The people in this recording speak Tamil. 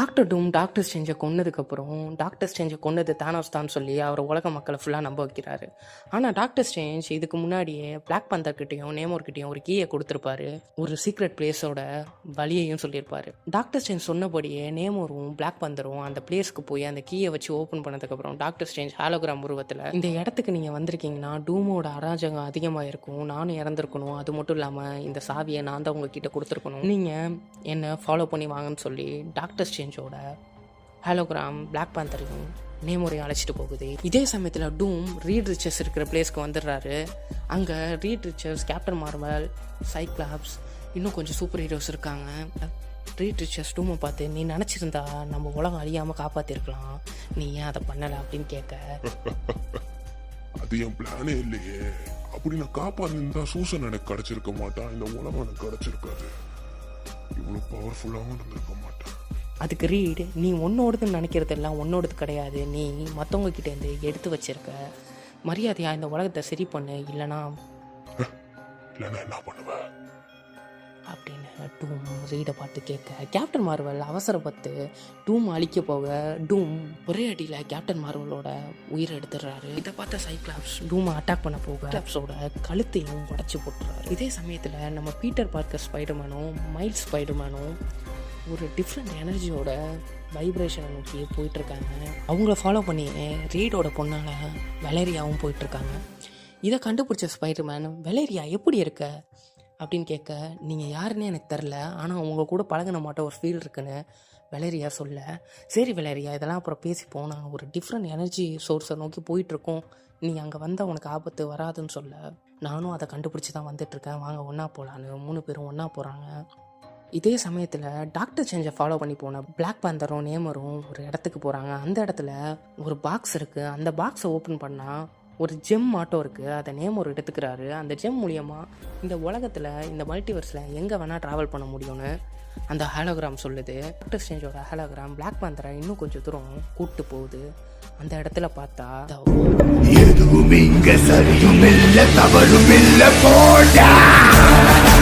டாக்டர் டூம் டாக்டர் ஸ்ட்ரேஞ்சை கொன்னதுக்கப்புறம் டாக்டர் ஸ்ட்ரேஞ்சை கொன்னது தானோஸ் தான் சொல்லி அவர் உலக மக்களை ஃபுல்லாக நம்ப வைக்கிறாரு. ஆனால் டாக்டர் ஸ்ட்ரேஞ்ச் இதுக்கு முன்னாடியே பிளாக் பந்தர்கிட்டையும் நேமோர்கிட்டையும் ஒரு கீயை கொடுத்துருப்பாரு. ஒரு சீக்ரெட் பிளேஸோட வழியையும் சொல்லியிருப்பாரு. டாக்டர் ஸ்ட்ரேஞ்ச் சொன்னபடியே நேமோரும் பிளாக் பந்தரும் அந்த பிளேஸ்க்கு போய் அந்த கீயை வச்சு ஓப்பன் பண்ணதுக்கப்புறம் டாக்டர் ஸ்ட்ரேஞ்ச் ஹாலோகிராம் உருவத்தில் இந்த இடத்துக்கு நீங்கள் வந்திருக்கீங்கன்னா டூமோட அராஜகம் அதிகமாக இருக்கும், நானும் இறந்துருக்கணும், அது மட்டும் இல்லாமல் இந்த சாவியை நான் தான் உங்ககிட்ட கொடுத்துருக்கணும், நீங்கள் என்னை ஃபாலோ பண்ணி வாங்கன்னு சொல்லி டாக்டர் ஸ்ட்ரேஞ்சோட ஹாலோகிராம் பிளாக் பேந்தரையும் நேமோரையும் அழைச்சிட்டு போகுது. இதே சமயத்தில் டூம் ரீட் ரிச்சர்ஸ் இருக்கிற பிளேஸ்க்கு வந்துடுறாரு. அங்கே ரீட் ரிச்சர்ஸ், கேப்டன் மார்வல், சைக்ளாப்ஸ், இன்னும் கொஞ்சம் சூப்பர் ஹீரோஸ் இருக்காங்க. ரீட் ரிச்சர்ஸ் டூமை பார்த்து, நீ நினச்சிருந்தா நம்ம உலகம் அழியாமல் காப்பாற்றிருக்கலாம், நீ ஏன் அதை பண்ணலை அப்படின்னு கேட்க, அது என் பிளானே இல்லையே, அப்படி நான் காப்பாத்திருந்தா சூசன் எனக்கு கிடைச்சிருக்க மாட்டான், இந்த உலகம் எனக்கு கிடைச்சிருக்காது, இவ்வளோ பவர்ஃபுல்லாகவும் இருந்திருக்க மாட்டேன். அதுக்கு ரீடு, நீ உன்னோடதுன்னு நினைக்கிறதெல்லாம் உன்னோடது கிடையாது, நீ மற்றவங்க கிட்டேருந்து எடுத்து வச்சிருக்க, மரியாதையாக இந்த உலகத்தை சரி பண்ணு, இல்லைனா என்ன பண்ணுவேன் அப்படின்னு டூம் ரீடை பார்த்து கேட்க, கேப்டன் மார்வல் அவசரப்பட்டு டூம் அழிக்க போக டூம் ஒரே அடியில் கேப்டன் மார்வலோட உயிரை எடுத்துடுறாரு. இதை பார்த்த சைக்ளாப்ஸ் டூமை அட்டாக் பண்ண போக கிளாப்ஸோட கழுத்தையும் உடச்சி போட்டுறாரு. இதே சமயத்தில் நம்ம பீட்டர் பார்க்கர் ஸ்பைடர்மேனும் மைல்ஸ் ஸ்பைடர்மேனும் ஒரு டிஃப்ரெண்ட் எனர்ஜியோட வைப்ரேஷனை நோக்கி போயிட்டுருக்காங்க. அவங்கள ஃபாலோ பண்ணி ரீடோட பொண்ணால் வெலேரியாவும் போயிட்டுருக்காங்க. இதை கண்டுபிடிச்ச ஸ்பைடர்மேன், வெலேரியா எப்படி இருக்க அப்படின்னு கேட்க, நீங்கள் யாருன்னே எனக்கு தெரில, ஆனால் உங்கள் கூட பழகின மாட்டோம் ஒரு ஃபீல் இருக்குன்னு வெலேரியா சொல்ல, சரி வெலேரியா இதெல்லாம் அப்புறம் பேசிப்போம், நாங்கள் ஒரு டிஃப்ரெண்ட் எனர்ஜி சோர்ஸை நோக்கி போயிட்டுருக்கோம், நீ அங்கே வந்தால் உனக்கு ஆபத்து வராதுன்னு சொல்ல, நானும் அதை கண்டுபிடிச்சி தான் வந்துட்டுருக்கேன், வாங்க ஒன்றா போகலான்னு 3 பேரும் ஒன்றா போகிறாங்க. இதே சமயத்தில் டாக்டர் ஸ்ட்ரேஞ்சை ஃபாலோ பண்ணி போன பிளாக் பேந்தரும் நேமரும் ஒரு இடத்துக்கு போகிறாங்க. அந்த இடத்துல ஒரு பாக்ஸ் இருக்குது. அந்த பாக்ஸை ஓப்பன் பண்ணால் ஒரு ஜெம் ஆட்டோ இருக்குது. அதை நேமர் எடுத்துக்கிறாரு. அந்த ஜெம் மூலியமாக இந்த உலகத்தில், இந்த மல்டிவர்ஸில் எங்கே வேணால் ட்ராவல் பண்ண முடியும்னு அந்த ஹாலோகிராம் சொல்லுது. டாக்டர் ஸ்ட்ரேஞ்சோட ஹாலோகிராம் பிளாக் பேந்தரை இன்னும் கொஞ்சம் தூரம் கூப்பிட்டு போகுது. அந்த இடத்துல பார்த்தா எதுவும் இங்க சரியும் இல்ல, தவறும் இல்ல போடா.